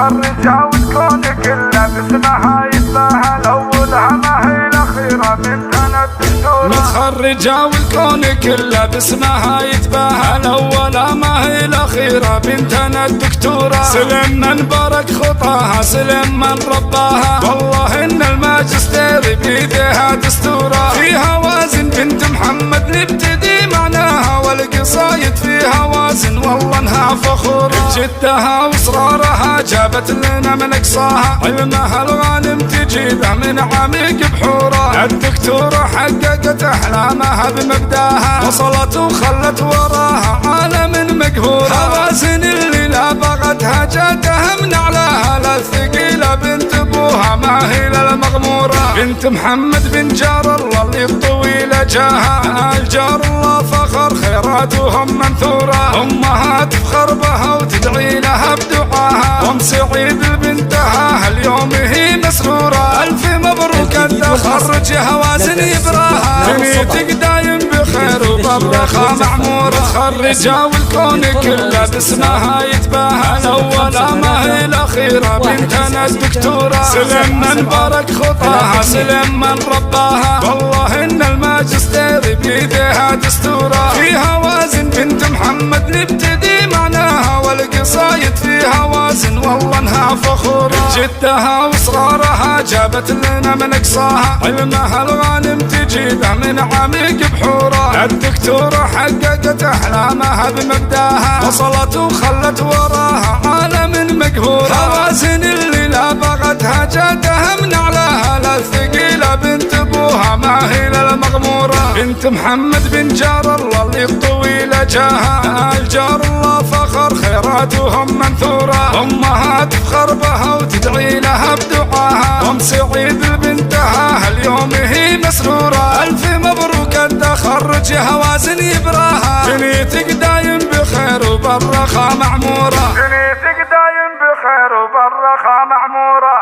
متخرجة والكون كله باسمها يتباهى، الأولها ما هي الأخيرة بنتنا الدكتورة. متخرجة والكون كله باسمها يتباهى، الأولها ما هي الأخيرة بنتنا الدكتورة. سلم من بارك خطاها، سلم من رباها، والله إن الماجستير بيديها دستورة. فيها وازن بنت محمد نبتدي معناها، والقصايد فيها وازن والله انها فخورة. جدها واصرارها جابت لنا من اقصاها، علمها الغانم تجيبه من عميق بحوره. الدكتورة حققت احلامها بمبداها، وصلت وخلت وراها عالم مقهورة. هوازن اللي لا بغتها جاتها من اعلاها، لا الثقيلة بنت ابوها ما هي للمغمورة. بنت محمد بن جار الله اللي الطويلة جاها، الجار الله فخر خيراتهم منثورة. امها تفخر بها وتدعي لها بدعاها، ام سعيد بنتها اليوم هي مسرورة. الف مبروك التخرج هوازن يبراها، دنيتك دايم بخير وبرخة معمورة. متخرجة والكون كله باسمها يتباهى، الاولى ما هي الاخيرة بنتنا الدكتورة. سلم من بارك خطاها، سلم من رباها، والله ان الماجستير بيديها دستورة. فيها وازن بنت محمد نبتدي معناها، والقصايد فيها وازن والله انها فخورة. جدها واصرارها جابت لنا من اقصاها، علمها الغانم تجيبه من عميق بحوره. الدكتورة حققت احلامها بمبداها، وصلت وخلت وراها عالم مقهورة. هوازن اللي لا بغتها جاتها من اعلاها، لا الثقيلة بنت ابوها ما هي للمغمورة. بنت محمد بن جار الله اللي الطويلة جاها، الجار الله فخر خيراتهم منثورة. امها تفخر بها وتدعي لها بدعاها، ام سعيد بنتها اليوم هي مسرورة. الف مبروك التخرج هوازن يبراها، دنيتك دايم بخير وبرخة معمورة. دنيتك دايم بخير وبرخة معمورة.